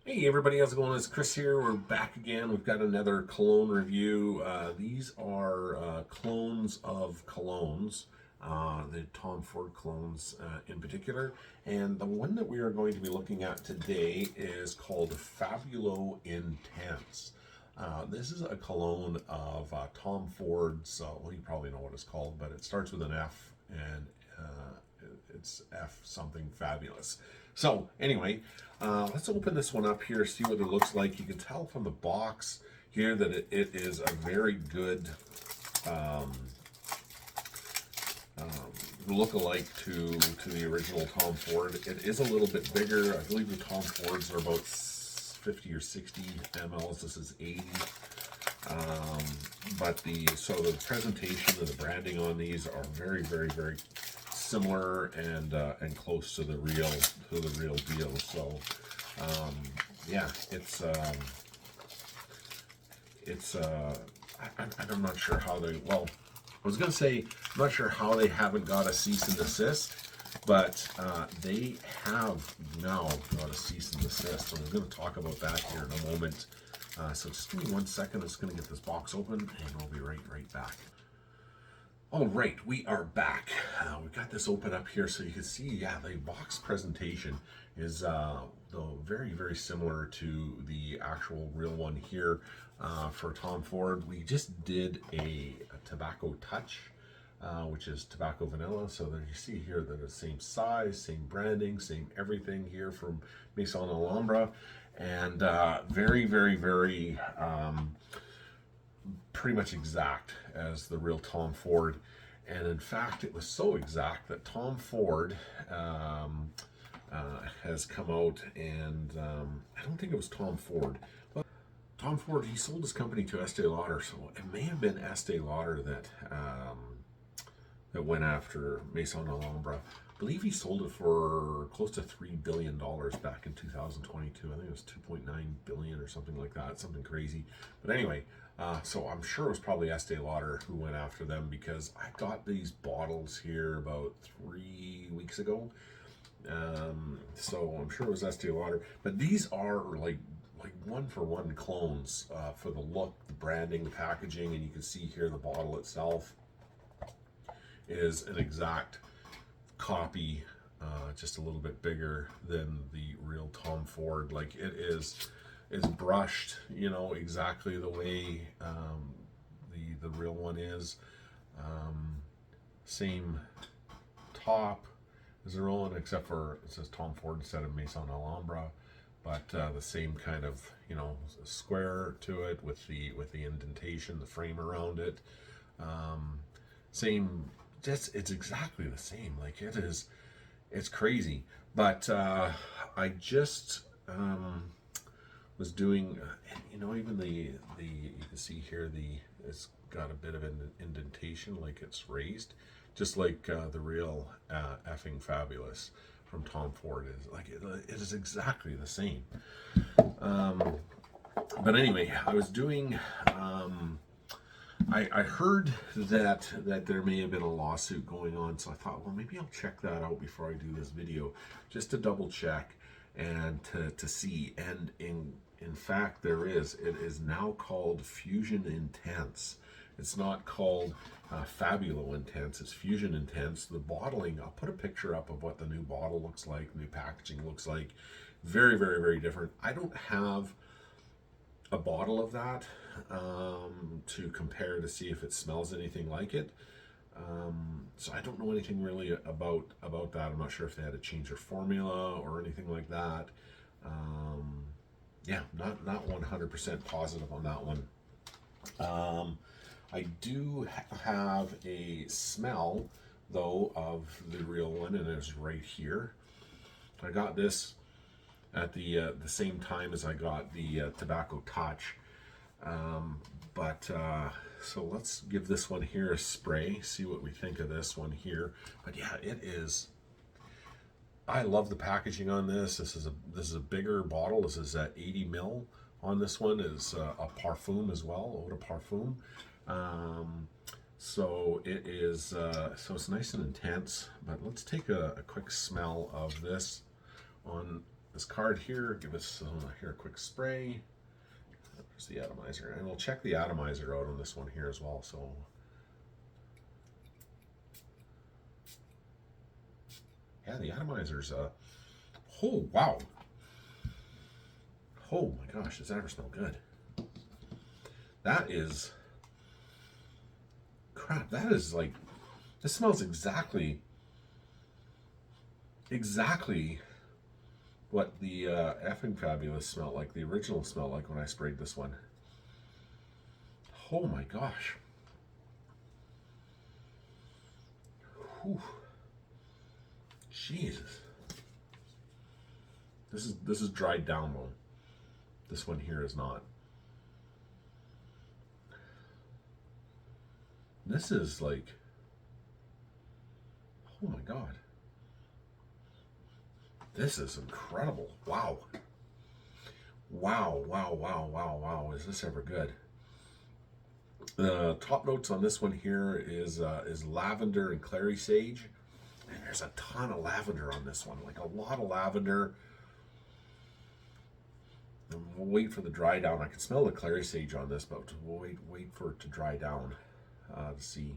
Hey everybody, how's it going? It's Chris here. We're back again. We've got another cologne review. These are clones of colognes, the Tom Ford clones in particular. And the one that we are going to be looking at today is called Fabulo Intense. This is a cologne of Tom Ford's, well, you probably know what it's called, but it starts with an F and it's F something fabulous. So anyway, let's open this one up here, see what it looks like. You can tell from the box here that it is a very good um, look-alike to the original Tom Ford. It is a little bit bigger. I believe the Tom Fords are about 50 or 60 mLs. This is 80. But the presentation and the branding on these are very, very, very similar and close to the real deal. So yeah, I'm not sure how they, well, I was gonna say I'm not sure how they haven't got a cease and desist, but they have now got a cease and desist. So we're going to talk about that here in a moment. So just give me 1 second. I'm just going to get this box open, and we'll be right back. All right, we are back. We've got this open up here so you can see, yeah, the box presentation is though very similar to the actual real one here for Tom Ford. We just did a tobacco touch, which is tobacco vanilla. So there you see here that it's same size, same branding, same everything here from Maison Alhambra, and very pretty much exact as the real Tom Ford. And in fact, it was so exact that Tom Ford has come out and I don't think it was Tom Ford, but Tom Ford, he sold his company to Estee Lauder, so it may have been Estee Lauder that went after Maison Alhambra. I believe he sold it for close to $3 billion back in 2022. I think it was 2.9 billion or something like that, something crazy. But anyway, so I'm sure it was probably Estee Lauder who went after them, because I got these bottles here about 3 weeks ago. So I'm sure it was Estee Lauder. But these are like one-for-one clones for the look, the branding, the packaging, and you can see here the bottle itself is an exact copy, just a little bit bigger than the real Tom Ford. Like, it is brushed, you know, exactly the way the real one is. Same top as the real one, except for it says Tom Ford instead of Maison Alhambra, but the same kind of, you know, square to it with the indentation, the frame around it. Same, just it's exactly the same. Like, it's crazy. But I just was doing, you know, even the you can see here it's got a bit of an indentation, like it's raised, just like the real effing fabulous from Tom Ford is. Like, it is exactly the same. But anyway, I was doing. I heard that there may have been a lawsuit going on, so I thought, well, maybe I'll check that out before I do this video, just to double check and to see. And in fact, there is. It is now called Fusion Intense. It's not called Fabulo Intense. It's Fusion Intense. The bottling, I'll put a picture up of what the new bottle looks like, new packaging looks like. Very different. I don't have a bottle of that to compare to see if it smells anything like it. So I don't know anything really about that. I'm not sure if they had to change their formula or anything like that. Yeah, not 100% positive on that one. I do have a smell though of the real one, and it's right here. I got this at the same time as I got the Tobacco Touch. So let's give this one here a spray, see what we think of this one here. But yeah, it is. I love the packaging on this. This is a bigger bottle. This is at 80 ml. On this one is a parfum as well, eau de parfum. So it is. So it's nice and intense. But let's take a quick smell of this on this card here, give us here a quick spray. There's the atomizer, and we'll check the atomizer out on this one here as well. So yeah, the atomizer's oh wow, oh my gosh, does that ever smell good? That is crap. That is like, this smells exactly what the effing Fabulous smelled like, the original smelled like when I sprayed this one. Oh my gosh. Whew. Jesus. This is dried down though. This one here is not. This is like, oh my God. This is incredible. Wow. Wow, wow, wow, wow, wow. Is this ever good? The top notes on this one here is lavender and clary sage. And there's a ton of lavender on this one, like a lot of lavender. And we'll wait for the dry down. I can smell the clary sage on this, but we'll wait for it to dry down to see.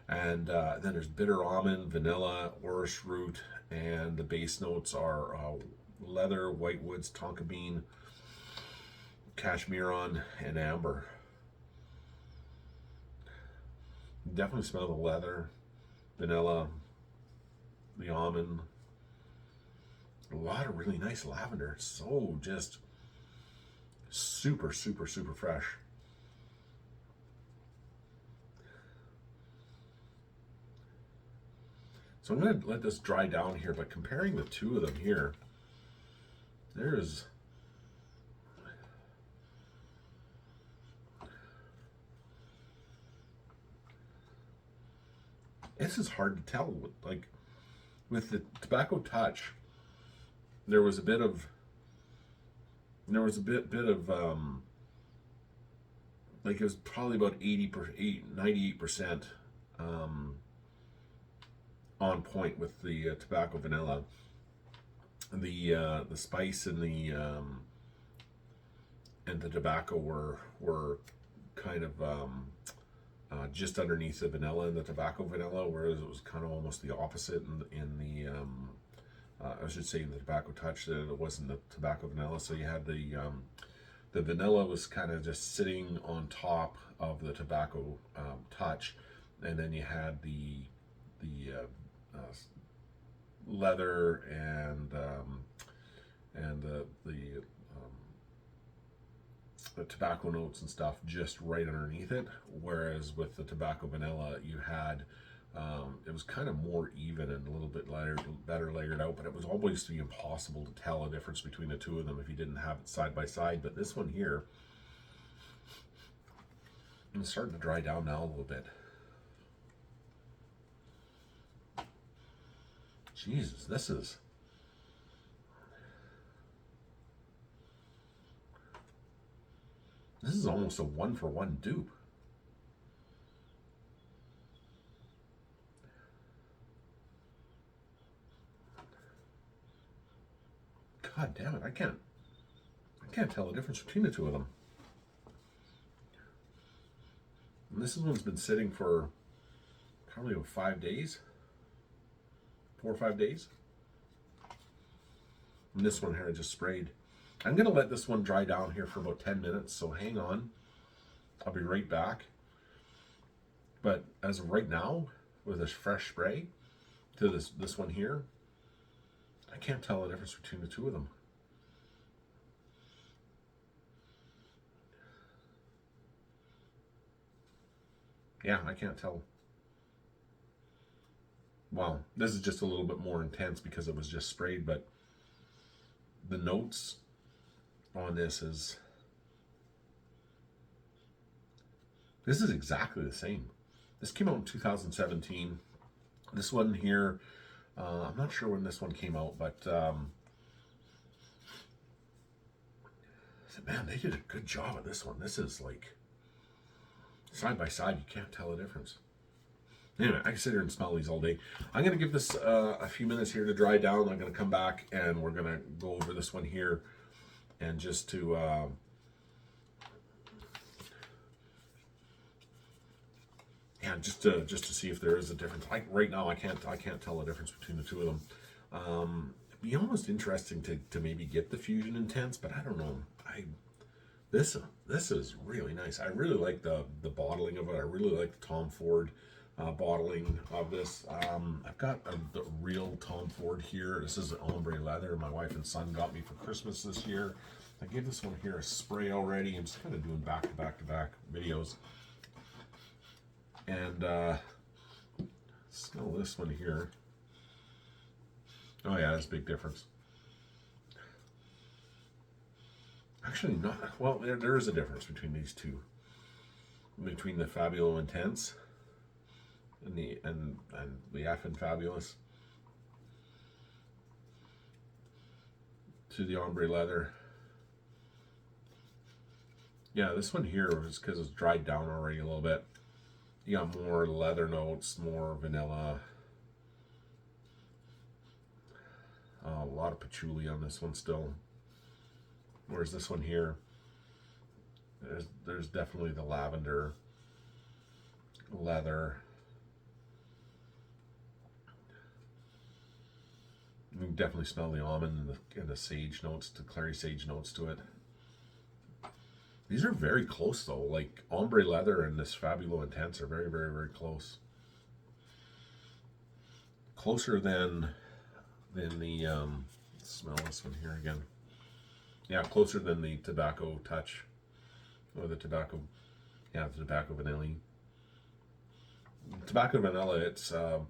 And then there's bitter almond, vanilla, orris root, and the base notes are leather, white woods, tonka bean, cashmeran, and amber. You definitely smell the leather, vanilla, the almond. A lot of really nice lavender. It's so just super, super, super fresh. So I'm going to let this dry down here, but comparing the two of them here, there's this is hard to tell. Like with the Tobacco Touch, there was a bit of like it was probably about 98% on point with the tobacco vanilla. The spice and the tobacco were kind of just underneath the vanilla and the tobacco vanilla, whereas it was kind of almost the opposite in the I should say in the Tobacco Touch, that it wasn't the tobacco vanilla. So you had the vanilla was kind of just sitting on top of the Tobacco Touch, and then you had the leather and the tobacco notes and stuff just right underneath it. Whereas with the tobacco vanilla, you had it was kind of more even and a little bit better layered out, but it was always impossible to tell a difference between the two of them if you didn't have it side by side. But this one here, it's starting to dry down now a little bit. Jesus, this is almost a one-for-one dupe. God damn it, I can't tell the difference between the two of them. And this one's been sitting for probably about 5 days. 4 or 5 days. And this one here I just sprayed. I'm going to let this one dry down here for about 10 minutes, so hang on. I'll be right back. But as of right now, with this fresh spray to this one here, I can't tell the difference between the two of them. Yeah, I can't tell. Well, this is just a little bit more intense because it was just sprayed, but the notes on this is exactly the same. This came out in 2017. This one here, I'm not sure when this one came out, but man, they did a good job of this one. This is like side by side, you can't tell the difference. Anyway, I can sit here and smell these all day. I'm going to give this a few minutes here to dry down. I'm going to come back and we're going to go over this one here and just to yeah, just to see if there is a difference. Right now, I can't tell the difference between the two of them. It'd be almost interesting to maybe get the Fusion Intense, but I don't know. This is really nice. I really like the bottling of it. I really like the Tom Ford bottling of this. I've got the real Tom Ford here. This is ombre leather. My wife and son got me for Christmas this year. I gave this one here a spray already. I'm just kind of doing back to back videos. And smell this one here. Oh yeah, that's a big difference. Actually, not well. There is a difference between these two, between the Fabulo Intense and the effing Fabulous to the ombre leather. Yeah, this one here is because it's dried down already a little bit. You got more leather notes, more vanilla. A lot of patchouli on this one still. Whereas this one here, there's definitely the lavender, leather. You can definitely smell the almond and the sage notes, the Clary sage notes to it. These are very close though. Like ombre leather and this Fabulo Intense are very, very, very close. Closer than the smell this one here again. Yeah, closer than the Tobacco Touch or the Tobacco, yeah, the Tobacco Vanilla. Tobacco Vanilla, it's man,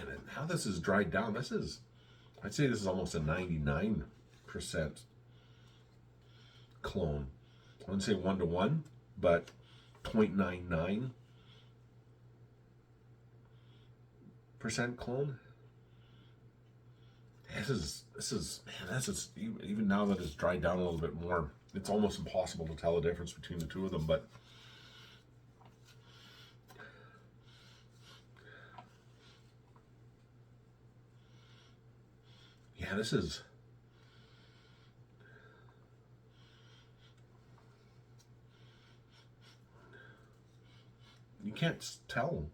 and how this is dried down. I'd say this is almost a 99% clone. I wouldn't say 1-to-1, but 0.99% clone. This is man, even now that it's dried down a little bit more, it's almost impossible to tell the difference between the two of them, but yeah, this is you can't tell.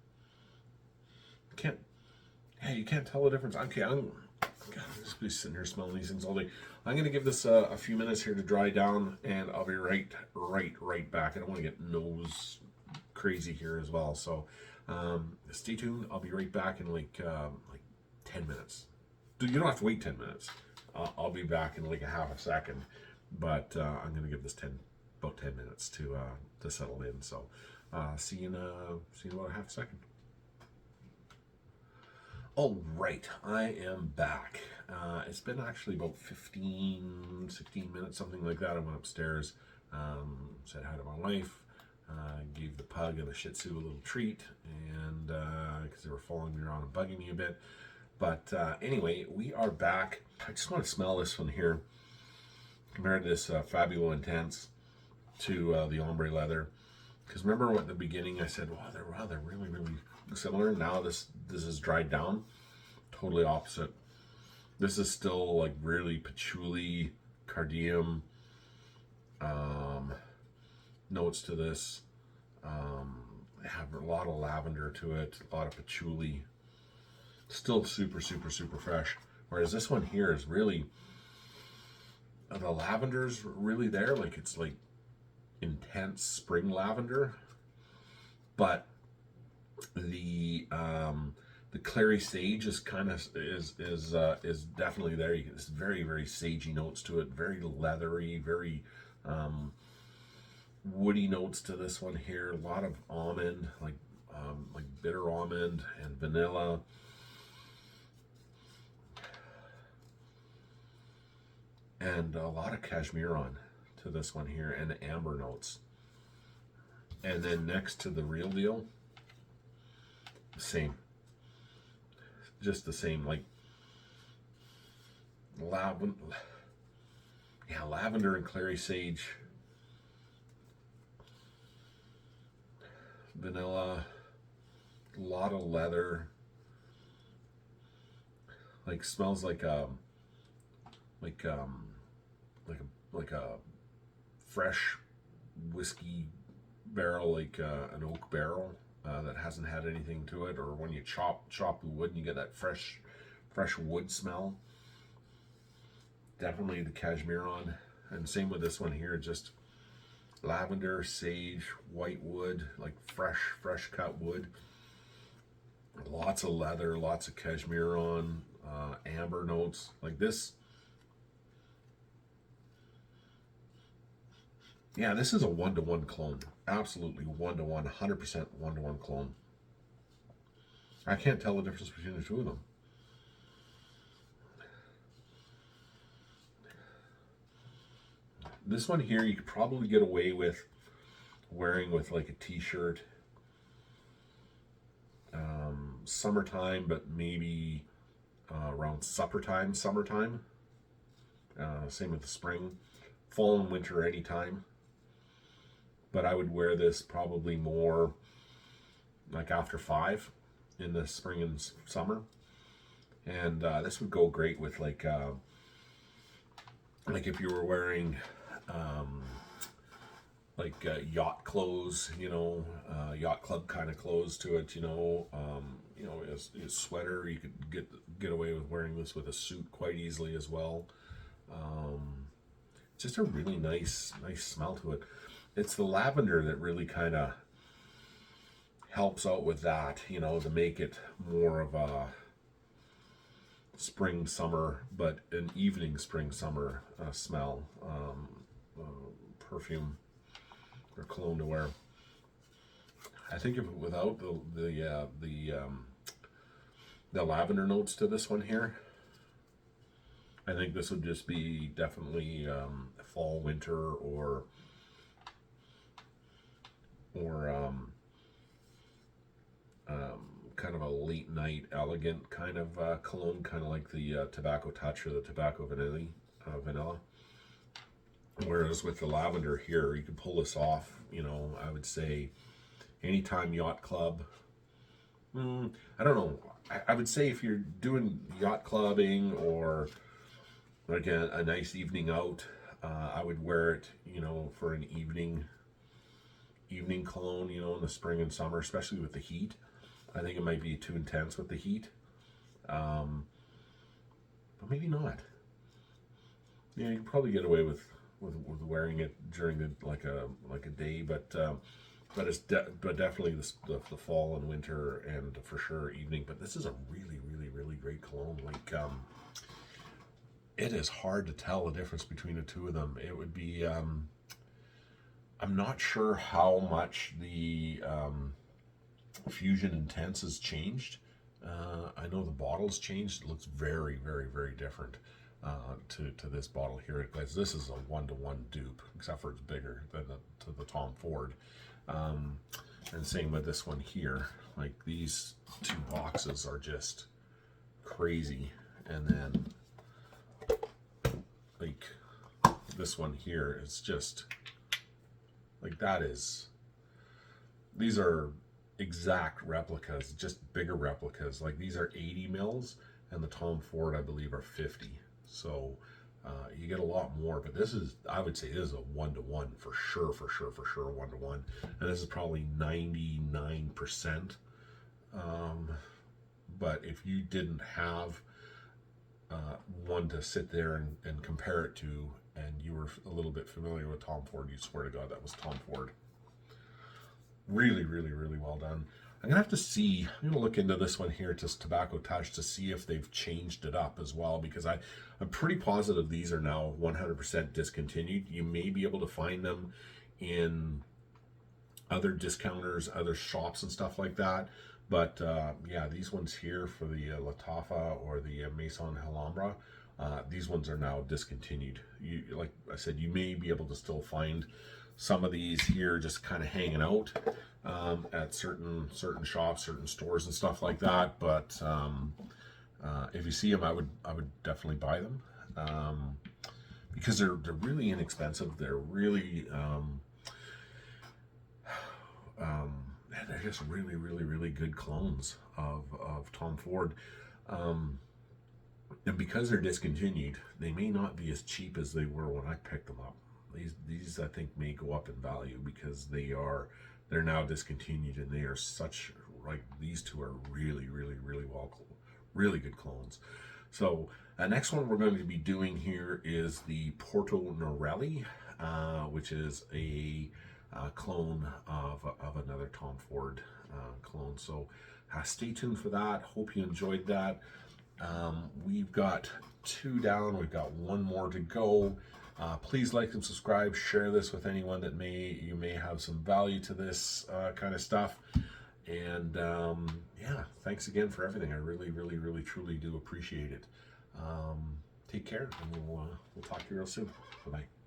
You can't tell the difference. Okay, I'm just be sitting here smelling these things all day. I'm going to give this a few minutes here to dry down, and I'll be right back. I don't want to get nose crazy here as well, so stay tuned. I'll be right back in like 10 minutes. You don't have to wait 10 minutes. I'll be back in like a half a second, but I'm going to give this about 10 minutes to settle in. So see you in about a half a second. All right, I am back. It's been actually about 16 minutes, something like that. I went upstairs, said hi to my wife, gave the pug and the Shih Tzu a little treat, and because they were following me around and bugging me a bit. But anyway, we are back. I just want to smell this one here. Compared to this Fabulo Intense to the ombre leather. Because remember what at the beginning I said, wow, they're really, really similar. Now this is dried down. Totally opposite. This is still like really patchouli, cardium notes to this. Have a lot of lavender to it, a lot of patchouli. Still super, super, super fresh. Whereas this one here is really, the lavender's really there. Like it's like intense spring lavender, but the Clary sage is kind of is definitely there. It's very, very sagey notes to it, very leathery, very woody notes to this one here. A lot of almond, like bitter almond and vanilla. And a lot of Cashmeran to this one here, and amber notes. And then next to the real deal, same. Just the same, like lavender and Clary sage, vanilla, lot of leather. Like smells like like a fresh whiskey barrel, like an oak barrel that hasn't had anything to it, or when you chop the wood and you get that fresh wood smell. Definitely the Cashmeran, and same with this one here, just lavender, sage, white wood, like fresh cut wood. Lots of leather, lots of Cashmeran, amber notes like this. Yeah, this is a 1-to-1 clone. Absolutely 1-to-1, 100% 1-to-1 clone. I can't tell the difference between the two of them. This one here you could probably get away with wearing with like a t-shirt. Summertime, but maybe around summertime. Same with the spring. Fall and winter anytime. But I would wear this probably more like after 5 in the spring and summer. And this would go great with like if you were wearing yacht clothes, yacht club kind of clothes to it, a sweater. You could get away with wearing this with a suit quite easily as well. Just a really nice smell to it. It's the lavender that really kind of helps out with that, to make it more of a spring summer, but an evening spring summer smell, perfume or cologne to wear. I think if without the lavender notes to this one here, I think this would just be definitely fall, winter, or kind of a late night elegant kind of cologne, kind of like the tobacco touch or the tobacco vanilla. Whereas with the lavender here, you can pull this off, I would say anytime yacht club. I don't know. I would say if you're doing yacht clubbing or like a nice evening out, I would wear it, for an evening cologne, in the spring and summer, especially with the heat. I think it might be too intense with the heat, but maybe not. Yeah, you can probably get away with wearing it during like a day, but definitely the fall and winter, and for sure evening. But this is a really great cologne. Like it is hard to tell the difference between the two of them. It would be I'm not sure how much the Fusion Intense has changed. I know the bottle's changed. It looks very different to this bottle here. This is a 1-to-1 dupe, except for it's bigger than the Tom Ford. And same with this one here. Like these two boxes are just crazy. And then like this one here is just like these are exact replicas, just bigger replicas. Like these are 80 mils and the Tom Ford I believe are 50. So you get a lot more, but this is, I would say this is a 1-to-1 for sure 1-to-1, and this is probably 99%. But if you didn't have one to sit there and compare it to, and you were a little bit familiar with Tom Ford, you'd swear to God that was Tom Ford. Really well done. I'm gonna have to see. I'm gonna look into this one here, to Tobacco Touch, to see if they've changed it up as well, because I'm pretty positive these are now 100% discontinued. You may be able to find them in other discounters, other shops and stuff like that. But yeah, these ones here for the Latafa or the Maison Alhambra, these ones are now discontinued. Like I said, you may be able to still find some of these here just kind of hanging out at certain shops, certain stores and stuff like that. But if you see them, I would definitely buy them because they're really inexpensive. They're really they're just really, really, really good clones of Tom Ford. And because they're discontinued, they may not be as cheap as they were when I picked them up. These I think may go up in value because they're now discontinued, and they are such, like, these two are really, really, really really good clones. So next one we're going to be doing here is the Porto Norelli, which is a clone of another Tom Ford clone. So stay tuned for that. Hope you enjoyed that. We've got 2 down. We've got 1 more to go. Please like and subscribe. Share this with anyone that you may have some value to this kind of stuff. And yeah, thanks again for everything. I really, really, really, truly do appreciate it. Take care, and we'll talk to you real soon. Bye-bye.